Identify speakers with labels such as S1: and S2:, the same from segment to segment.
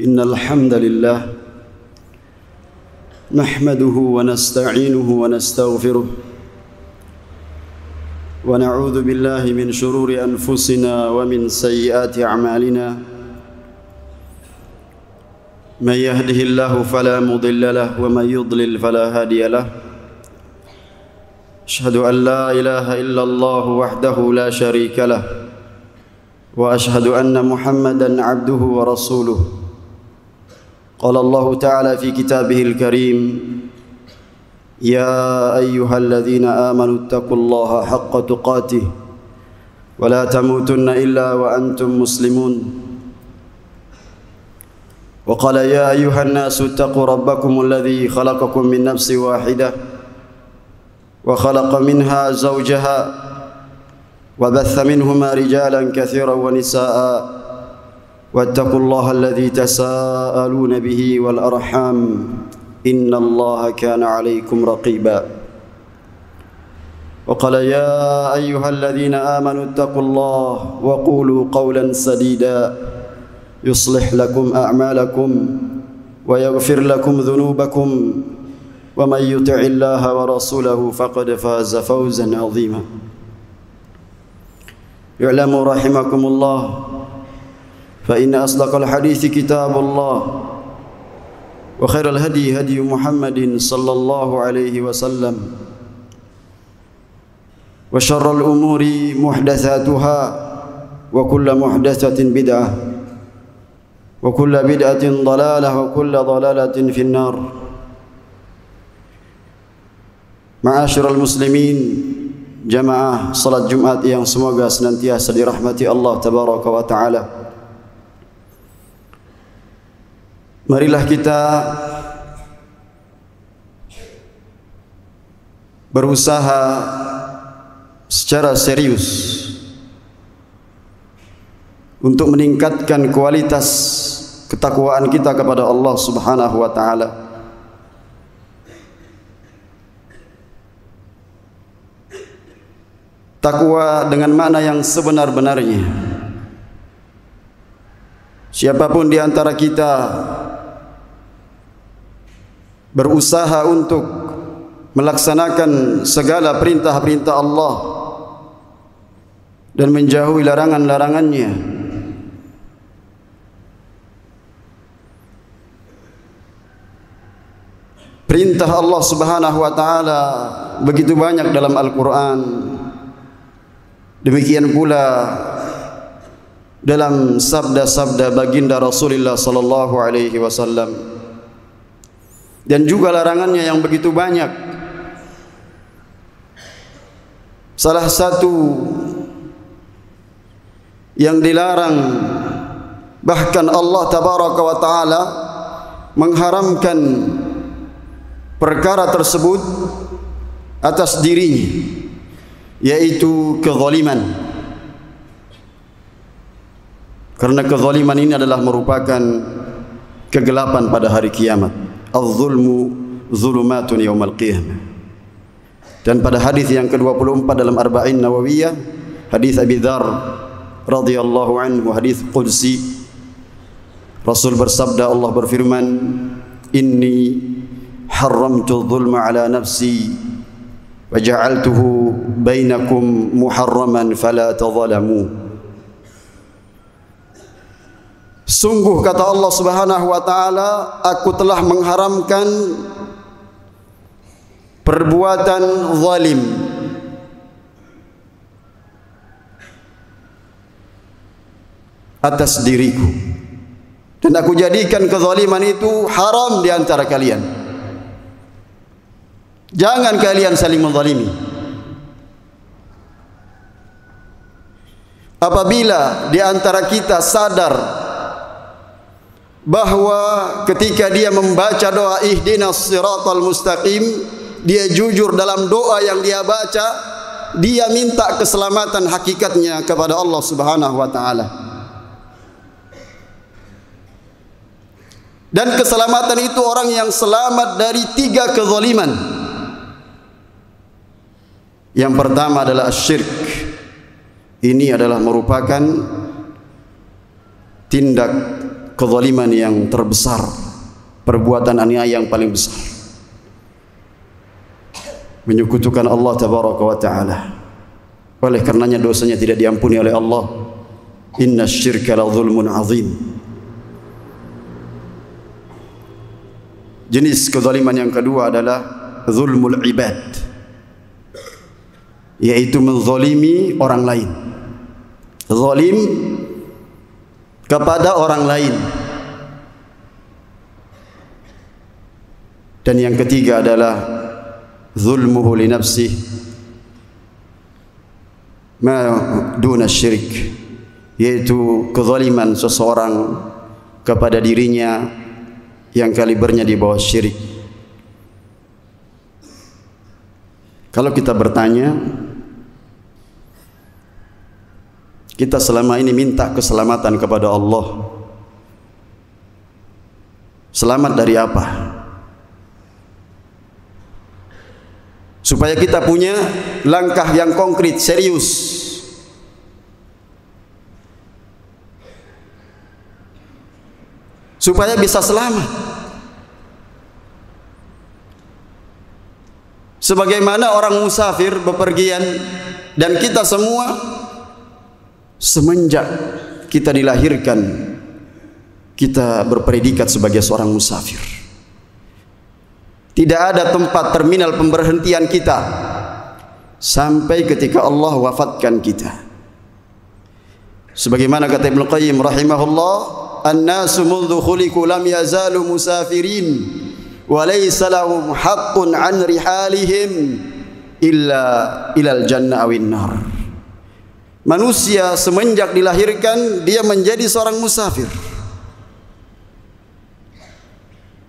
S1: Innal hamdalillah nahmaduhu wa nasta'inuhu wa nastaghfiruh wa na'udzu billahi min shururi anfusina wa min sayyiati a'malina may yahdihillahu fala mudilla lahu wa may yudlil fala hadiya lahu asyhadu an la ilaha illallah wahdahu la syarika lahu wa asyhadu anna Muhammadan 'abduhu wa rasuluh. قال الله تعالى في كتابه الكريم يا أيها الذين آمنوا اتقوا الله حق تقاته ولا تموتن إلا وأنتم مسلمون وقال يا أيها الناس اتقوا ربكم الذي خلقكم من نفس واحدة وخلق منها زوجها وبث منهما رجالا كثيرا ونساء واتقوا الله الذي تساءلون به والأرحام إن الله كان عليكم رقيبا وقال يا أيها الذين آمنوا اتقوا الله وقولوا قولا سديدا يصلح لكم أعمالكم ويغفر لكم ذنوبكم ومن يطع الله ورسوله فقد فاز فوزا عظيما اعلموا رحمكم الله فإن أصدق الحديث كتاب الله وخير الهدي هدي محمد صلى الله عليه وسلم وشر الأمور محدثاتها وكل محدثة بدعة وكل بدعة ضلالة وكل ضلالة في النار. Ma'asyiral muslimin, jamaah salat Jumat yang semoga senantiasa dirahmati Allah tabaraka wa taala. Marilah kita berusaha secara serius untuk meningkatkan kualitas ketakwaan kita kepada Allah Subhanahu wa taala. Takwa dengan makna yang sebenar-benarnya. Siapapun di antara kita berusaha untuk melaksanakan segala perintah-perintah Allah dan menjauhi larangan-larangannya, perintah Allah Subhanahu wa taala begitu banyak dalam Al-Qur'an. Demikian pula dalam sabda-sabda baginda Rasulullah sallallahu alaihi wasallam. Dan juga larangannya yang begitu banyak. Salah satu yang dilarang, bahkan Allah tabaraka wa taala mengharamkan perkara tersebut atas dirinya, yaitu kezaliman. Karena kezaliman ini adalah merupakan kegelapan pada hari kiamat. Al-zulmu zulumatun yaumal qiyamah. Dan pada hadis yang ke-24 dalam Arba'in Nawawiyah, hadis Abi Dzar radhiyallahu anhu, hadis qudsi, Rasul bersabda, Allah berfirman, inni haramtu dzulma ala nafsi wa ja'altuhu bainakum muharraman fala tadzalamu. Sungguh kata Allah Subhanahu wa taala, aku telah mengharamkan perbuatan zalim atas diriku, dan aku jadikan kezaliman itu haram di antara kalian. Jangan kalian saling menzalimi. Apabila di antara kita sadar bahwa ketika dia membaca doa ihdinas siratal mustaqim, dia jujur dalam doa yang dia baca, dia minta keselamatan hakikatnya kepada Allah Subhanahu wa taala. Dan keselamatan itu orang yang selamat dari 3 kezaliman. Yang pertama adalah syirik. Ini adalah merupakan tindak kezaliman yang terbesar, perbuatan aniaya yang paling besar, menyekutukan Allah tabaraka wa ta'ala. Oleh karenanya dosanya tidak diampuni oleh Allah. Inna syirka la zulmun azim. Jenis kezaliman yang kedua adalah zulmul ibad, yaitu menzalimi orang lain. Zalim kepada orang lain. Dan yang ketiga adalah zulmuhu li nafsihi ma duna syirik, yaitu kezaliman seseorang kepada dirinya yang kalibernya di bawah syirik. Kalau kita bertanya, kita selama ini minta keselamatan kepada Allah. Selamat dari apa? Supaya kita punya langkah yang konkret, serius. Supaya bisa selamat. Sebagaimana orang musafir bepergian, dan kita semua semenjak kita dilahirkan, kita berpredikat sebagai seorang musafir. Tidak ada tempat terminal pemberhentian kita sampai ketika Allah wafatkan kita. Sebagaimana kata Ibnu Qayyim rahimahullah, an-nasu mundhu khuliqu lam yazalu musafirin wa laysa lahum haqqun an rihalihim illa ilal jannah awin nar. Manusia semenjak dilahirkan dia menjadi seorang musafir.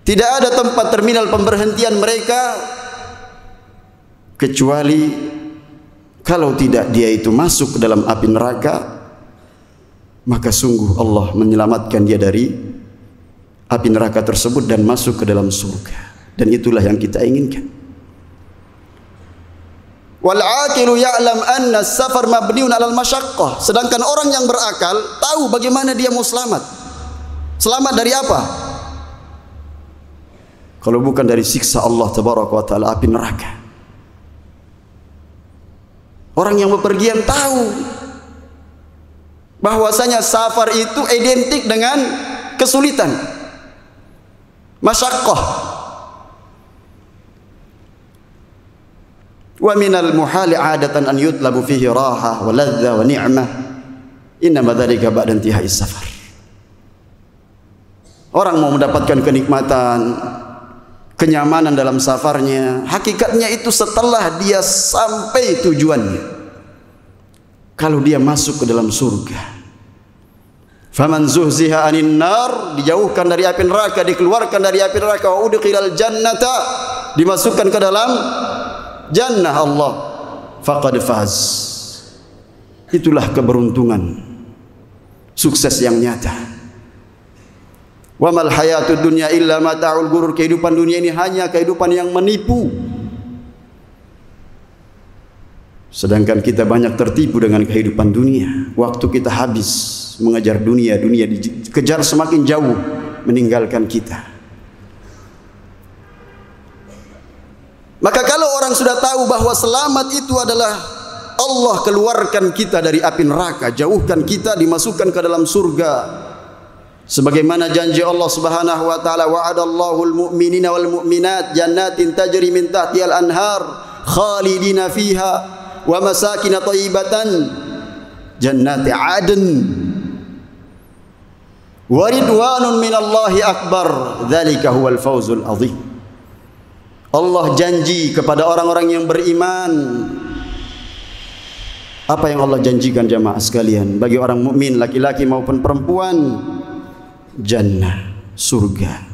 S1: Tidak ada tempat terminal pemberhentian mereka kecuali kalau tidak dia itu masuk ke dalam api neraka, maka sungguh Allah menyelamatkan dia dari api neraka tersebut dan masuk ke dalam surga. Dan itulah yang kita inginkan. Wal aqilu ya'lam anna as-safar mabniun 'alal masyaqqah. Sedangkan orang yang berakal tahu bagaimana dia mau selamat. Selamat dari apa? Kalau bukan dari siksa Allah tabaraka wa ta'ala, api neraka. Orang yang bepergian tahu bahwasanya safar itu identik dengan kesulitan, masyaqqah. Wa minal muhali 'adatan an yutlabu fihi raha wa ladza wa ni'mah. Innama dzalika ba'da intihai safar. Orang mau mendapatkan kenikmatan, kenyamanan dalam safarnya, hakikatnya itu setelah dia sampai tujuannya. Kalau dia masuk ke dalam surga, faman zuhziha anin nar, dijauhkan dari api neraka, dikeluarkan dari api neraka, wa udkhilal jannata, dimasukkan ke dalam jannah Allah, faqad faz. Itulah keberuntungan, sukses yang nyata. Wa mal hayatud dunya illa mata'ul ghurur. Kehidupan dunia ini hanya kehidupan yang menipu. Sedangkan kita banyak tertipu dengan kehidupan dunia. Waktu kita habis mengejar dunia, dunia dikejar semakin jauh meninggalkan kita. Maka kalau orang sudah tahu bahwa selamat itu adalah Allah keluarkan kita dari api neraka, jauhkan kita, dimasukkan ke dalam surga. Sebagaimana janji Allah Subhanahu wa taala, wa'adallahu al-mu'minina wal mu'minat jannatin tajri min tahtihal anhar khalidina fiha wa masakin thayyibatan jannati 'adn wa ridwanun minallahi akbar dzalika huwal fawzul 'adzim. Allah janji kepada orang-orang yang beriman. Apa yang Allah janjikan jamaah sekalian bagi orang mukmin laki-laki maupun perempuan? Jannah, surga.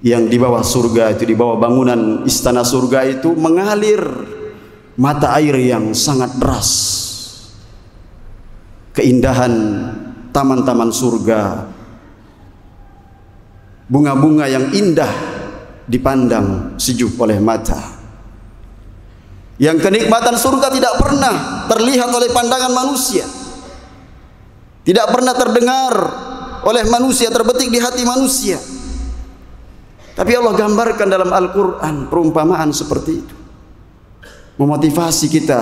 S1: Yang di bawah surga itu, di bawah bangunan istana surga itu mengalir mata air yang sangat deras. Keindahan taman-taman surga, bunga-bunga yang indah dipandang sejuk oleh mata. Yang kenikmatan surga tidak pernah terlihat oleh pandangan manusia, tidak pernah terdengar oleh manusia, terbetik di hati manusia. Tapi Allah gambarkan dalam Al-Quran perumpamaan seperti itu, memotivasi kita,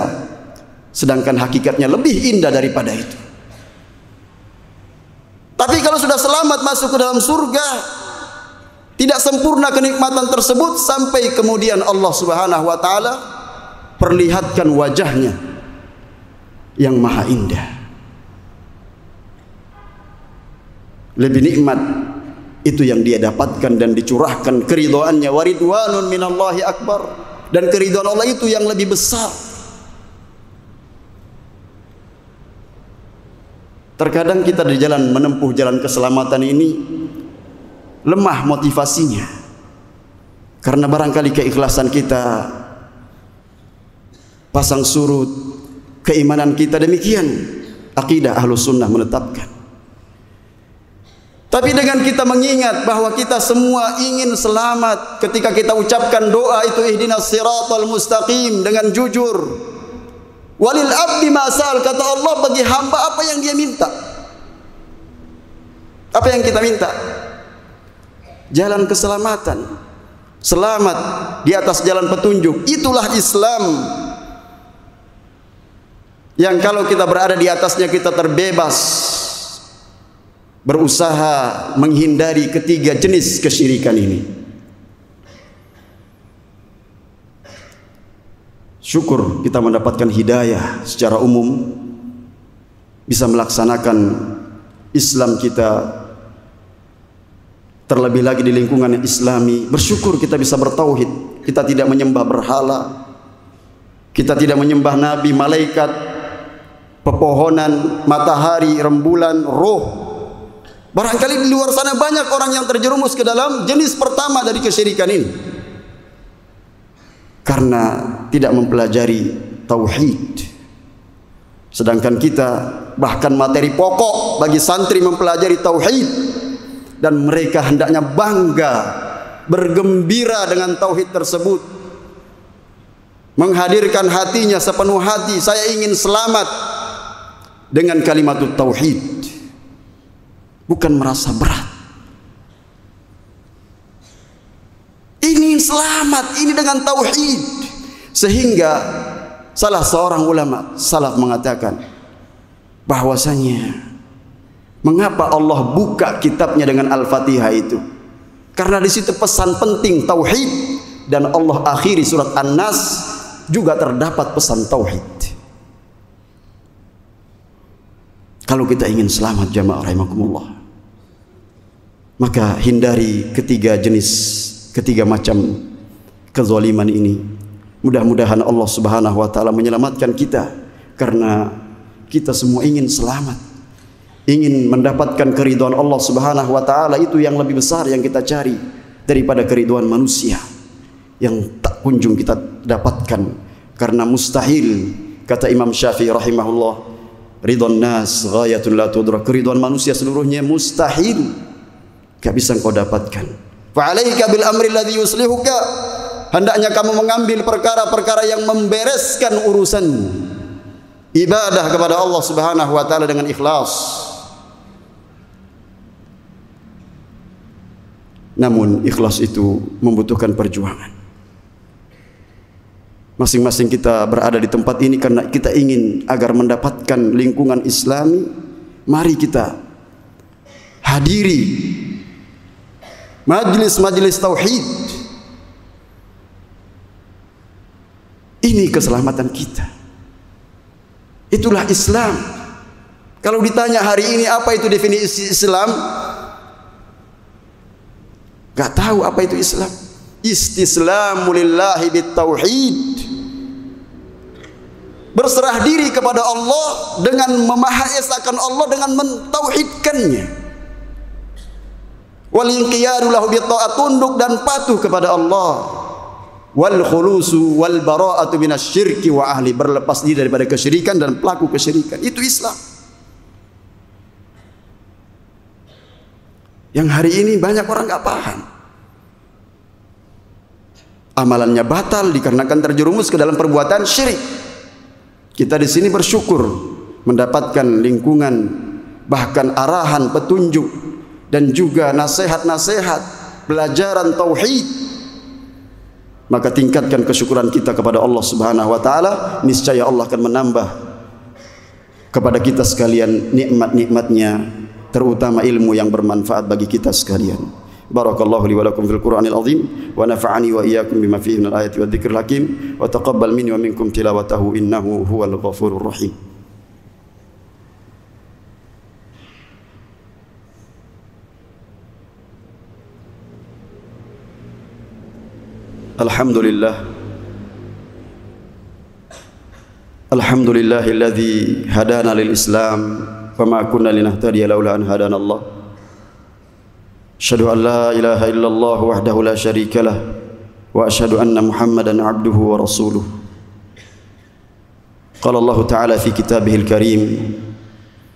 S1: sedangkan hakikatnya lebih indah daripada itu. Tapi kalau sudah selamat masuk ke dalam surga, tidak sempurna kenikmatan tersebut sampai kemudian Allah Subhanahu wa taala perlihatkan wajahnya yang maha indah. Lebih nikmat itu yang dia dapatkan dan dicurahkan keridhaannya, waridwanun minallahi akbar, dan keridhaan Allah itu yang lebih besar. Terkadang kita di jalan menempuh jalan keselamatan ini lemah motivasinya, karena barangkali keikhlasan kita pasang surut, keimanan kita demikian akidah Ahlus Sunnah menetapkan. Tapi dengan kita mengingat bahwa kita semua ingin selamat, ketika kita ucapkan doa itu ihdinas siratal mustaqim dengan jujur, walil abdi masal, kata Allah, bagi hamba apa yang dia minta. Apa yang kita minta? Jalan keselamatan, selamat di atas jalan petunjuk. Itulah Islam yang kalau kita berada di atasnya kita terbebas berusaha menghindari ketiga jenis kesyirikan ini. Syukur kita mendapatkan hidayah secara umum, bisa melaksanakan Islam kita, terlebih lagi di lingkungan Islami. Bersyukur kita bisa bertauhid, kita tidak menyembah berhala, kita tidak menyembah nabi, malaikat, pepohonan, matahari, rembulan, roh. Barangkali di luar sana banyak orang yang terjerumus ke dalam jenis pertama dari kesyirikan ini, karena tidak mempelajari tauhid. Sedangkan kita bahkan materi pokok bagi santri mempelajari tauhid, dan mereka hendaknya bangga, bergembira dengan tauhid tersebut, menghadirkan hatinya sepenuh hati, saya ingin selamat dengan kalimat tauhid, bukan merasa berat. Ini selamat, ini dengan tauhid. Sehingga salah seorang ulama salaf mengatakan bahwasanya mengapa Allah buka kitabnya dengan Al-Fatihah itu? Karena di situ pesan penting tauhid, dan Allah akhiri surat An-Nas juga terdapat pesan tauhid. Kalau kita ingin selamat jamaah rahimakumullah, maka hindari ketiga macam kezaliman ini. Mudah-mudahan Allah Subhanahu wa taala menyelamatkan kita, karena kita semua ingin selamat, ingin mendapatkan keridhaan Allah Subhanahu wa taala. Itu yang lebih besar yang kita cari daripada keridhaan manusia yang tak kunjung kita dapatkan. Karena mustahil, kata Imam Syafi'i rahimahullah, ridwan nas ghayatun la tudrak, keridhaan manusia seluruhnya mustahil, gak bisa engkau dapatkan. Fa'alaika bil amri alladhi yuslihuka, hendaknya kamu mengambil perkara-perkara yang membereskan urusanmu. Ibadah kepada Allah Subhanahu wa taala dengan ikhlas. Namun ikhlas itu membutuhkan perjuangan. Masing-masing kita berada di tempat ini karena kita ingin agar mendapatkan lingkungan Islami. Mari kita hadiri majelis-majelis tauhid. Ini keselamatan kita. Itulah Islam. Kalau ditanya hari ini apa itu definisi Islam, gak tahu apa itu Islam. Istislamu lillahi bitauhid, berserah diri kepada Allah dengan memahaesakan Allah, dengan mentauhidkannya. Wal inqiyadu lahu bitta'at, tunduk dan patuh kepada Allah. Wal khulusu wal bara'atu minasyirki wa ahli, berlepas diri daripada kesyirikan dan pelaku kesyirikan. Itu Islam. Yang hari ini banyak orang gak paham. Amalannya batal dikarenakan terjerumus ke dalam perbuatan syirik. Kita di sini bersyukur mendapatkan lingkungan, bahkan arahan, petunjuk dan juga nasihat-nasihat pelajaran tauhid, maka tingkatkan kesyukuran kita kepada Allah Subhanahu wa taala, niscaya Allah akan menambah kepada kita sekalian nikmat-nikmatnya, terutama ilmu yang bermanfaat bagi kita sekalian. Barakallahu li wa lakum fil Qur'anil azim wa nafa'ani wa iyyakum bima fihi minal ayati wadh-dhikril hakim wa taqabbal minni wa minkum tilawatahu innahu huwal ghafurur rahim. Alhamdulillahilladzi hadana lil Islam wa ma kunna linahtadiya laula an hadana Allah. Asyhadu an la ilaha illallah wahdahu la syarika lah wa asyhadu anna Muhammadan abduhu wa rasuluh. Qala Allah ta'ala fi kitabihil karim,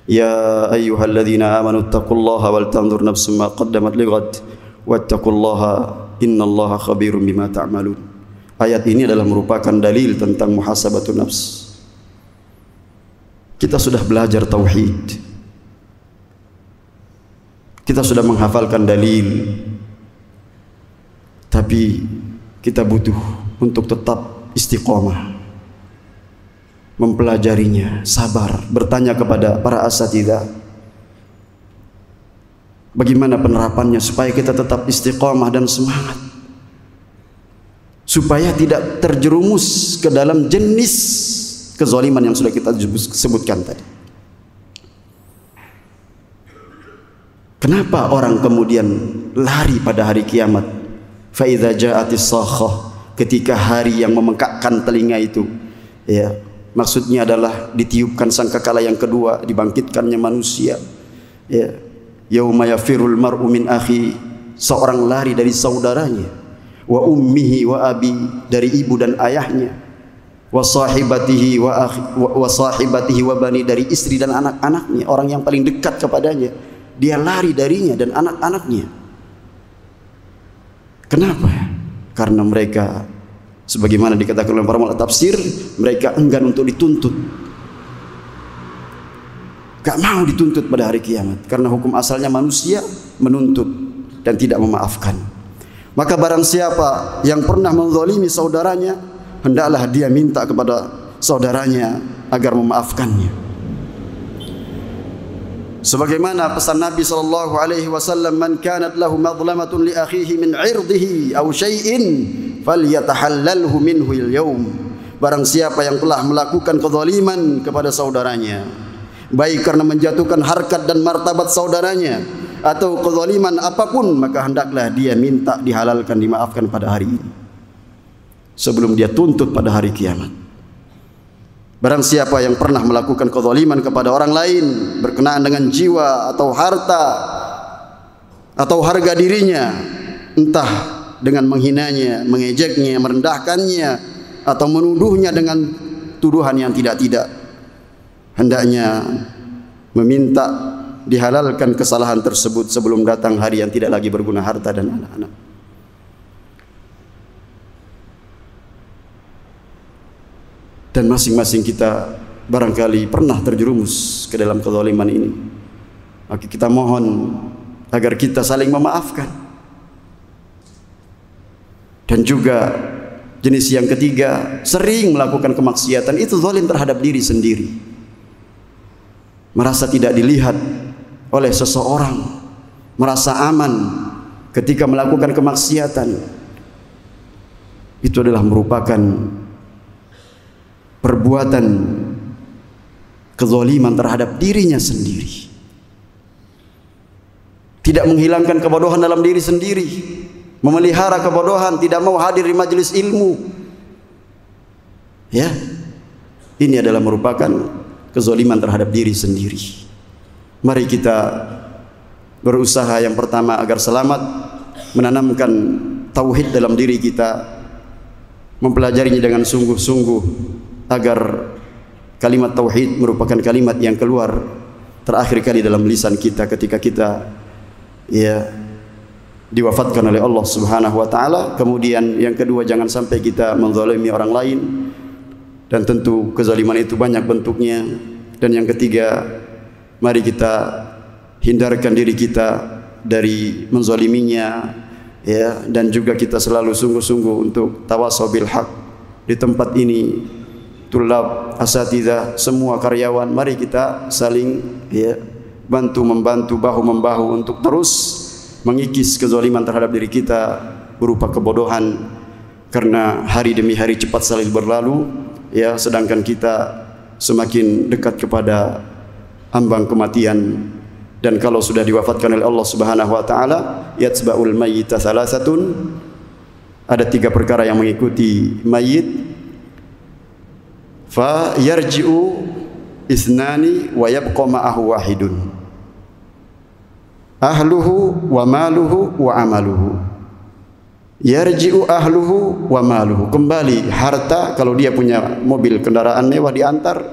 S1: ya ayyuhalladzina amanu taqullaha wal tanzur nafsum ma qaddamat lighad wattaqullaha innallaha khabirum bima ta'malun. Ayat ini adalah merupakan dalil tentang muhasabatun nafs. Kita sudah belajar tauhid, kita sudah menghafalkan dalil, tapi kita butuh untuk tetap istiqomah mempelajarinya, sabar, bertanya kepada para asatidzah bagaimana penerapannya supaya kita tetap istiqomah dan semangat, supaya tidak terjerumus ke dalam jenis kezaliman yang sudah kita sebutkan tadi. Kenapa orang kemudian lari pada hari kiamat? Fa idza ja'atis sakhah, ketika hari yang memekakkan telinga itu, ya, maksudnya adalah ditiupkan sangkakala yang kedua, dibangkitkannya manusia, ya. Yauma yafirul mar'u min akhi, seorang lari dari saudaranya, wa ummihi wa abi, dari ibu dan ayahnya, wa sahibatihi wa bani, dari istri dan anak-anaknya, orang yang paling dekat kepadanya, dia lari darinya dan anak-anaknya. Kenapa? Karena mereka, sebagaimana dikatakan oleh para ulama tafsir, mereka enggan untuk dituntut, gak mau dituntut pada hari kiamat, karena hukum asalnya manusia menuntut dan tidak memaafkan. Maka barang siapa yang pernah menzalimi saudaranya, hendaklah dia minta kepada saudaranya agar memaafkannya. Sebagaimana pesan Nabi sallallahu alaihi wasallam, man kanat lahu madlamatun li akhihi min 'irdihi aw syai'in falyatahallalhu minhu al-yawm. Barang siapa yang telah melakukan kezaliman kepada saudaranya, baik karena menjatuhkan harkat dan martabat saudaranya atau kezaliman apapun, maka hendaklah dia minta dihalalkan, dimaafkan pada hari ini sebelum dia tuntut pada hari kiamat. Barang siapa yang pernah melakukan kezaliman kepada orang lain berkenaan dengan jiwa atau harta atau harga dirinya, entah dengan menghinanya, mengejeknya, merendahkannya, atau menuduhnya dengan tuduhan yang tidak-tidak, hendaknya meminta dihalalkan kesalahan tersebut sebelum datang hari yang tidak lagi berguna harta dan anak-anak. Dan masing-masing kita barangkali pernah terjerumus ke dalam kezaliman ini. Maka kita mohon agar kita saling memaafkan. Dan juga jenis yang ketiga, sering melakukan kemaksiatan, itu zalim terhadap diri sendiri. Merasa tidak dilihat oleh seseorang, merasa aman ketika melakukan kemaksiatan. Itu adalah merupakan perbuatan kezaliman terhadap dirinya sendiri. Tidak menghilangkan kebodohan dalam diri sendiri, memelihara kebodohan, tidak mau hadir di majelis ilmu. Ya, ini adalah merupakan kezaliman terhadap diri sendiri. Mari kita berusaha yang pertama agar selamat, menanamkan tauhid dalam diri kita, mempelajarinya dengan sungguh-sungguh, agar kalimat tauhid merupakan kalimat yang keluar terakhir kali dalam lisan kita ketika kita diwafatkan oleh Allah Subhanahu wa taala. Kemudian yang kedua, jangan sampai kita menzalimi orang lain, dan tentu kezaliman itu banyak bentuknya. Dan yang ketiga, mari kita hindarkan diri kita dari menzaliminya, ya, dan juga kita selalu sungguh-sungguh untuk tawasau bil haq. Di tempat ini tulab, asatidzah, semua karyawan, mari kita saling, ya, bantu membantu, bahu membahu untuk terus mengikis kezaliman terhadap diri kita berupa kebodohan, karena hari demi hari cepat sekali berlalu, ya, sedangkan kita semakin dekat kepada ambang kematian. Dan kalau sudah diwafatkan oleh Allah Subhanahu wa taala, yatsba'ul mayyita thalathatun, ada 3 perkara yang mengikuti mayit. Fa yarji'u ithnani wa yabqa ma'ahu wahidun, ahluhu wa maluhu wa amaluhu. Yarji'u ahluhu wa maluhu, kembali harta kalau dia punya mobil kendaraan mewah diantar,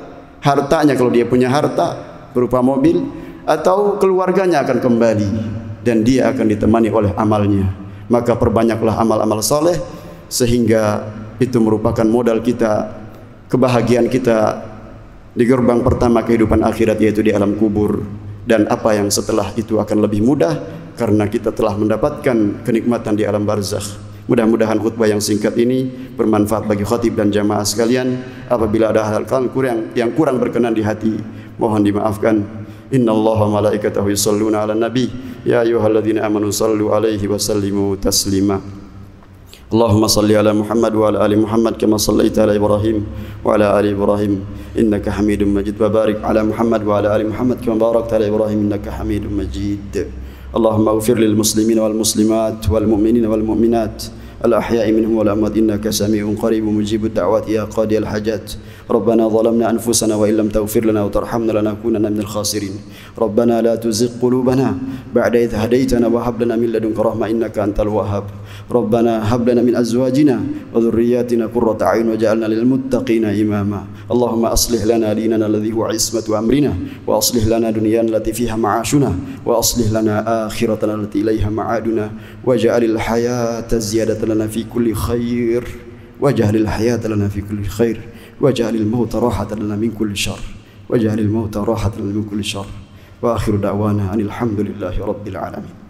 S1: hartanya kalau dia punya harta berupa mobil, atau keluarganya akan kembali dan dia akan ditemani oleh amalnya. Maka perbanyaklah amal-amal soleh, sehingga itu merupakan modal kita, kebahagiaan kita di gerbang pertama kehidupan akhirat, yaitu di alam kubur. Dan apa yang setelah itu akan lebih mudah karena kita telah mendapatkan kenikmatan di alam barzakh. Mudah-mudahan khutbah yang singkat ini bermanfaat bagi khatib dan jamaah sekalian. Apabila ada hal yang kurang berkenan di hati, mohon dimaafkan. Innallaha malaikatahu yusholluna 'alan nabi ya ayyuhalladzina amanu shallu 'alaihi wa sallimu taslima. Allahumma shalli ala Muhammad wa ala ali Muhammad kama shallaita ala Ibrahim wa ala ali Ibrahim innaka Hamidum Majid, wa barik ala Muhammad wa ala ali Muhammad kama barakta ala Ibrahim innaka Hamidum Majid. Allahumma ighfir lil muslimin wal muslimat wal mu'minin wal mu'minat al-ahya'i minhum wal amwat innaka sami'un qaribun mujibud da'wat ya qadiyal hajat. ربنا ظلمنا أنفسنا وإن لم تغفر لنا وترحمنا لنكونن من الخاسرين. ربنا لا تزغ قلوبنا بعد إذ هديتنا وهب لنا من لدنك رحمة إنك أنت الوهاب. ربنا هب لنا من أزواجنا وذرياتنا قرة أعين واجعلنا للمتقين إماما. اللهم أصلح لنا ديننا الذي هو عصمة أمرنا وأصلح لنا دنيانا التي فيها معاشنا وأصلح لنا آخرتنا التي إليها معادنا واجعل الحياة زيادة لنا في كل خير واجعل الحياة لنا في كل خير واجعل الموت راحة لنا من كل شر واجعل الموت راحة لنا من كل شر وآخر دعوانا أن الحمد لله رب العالمين.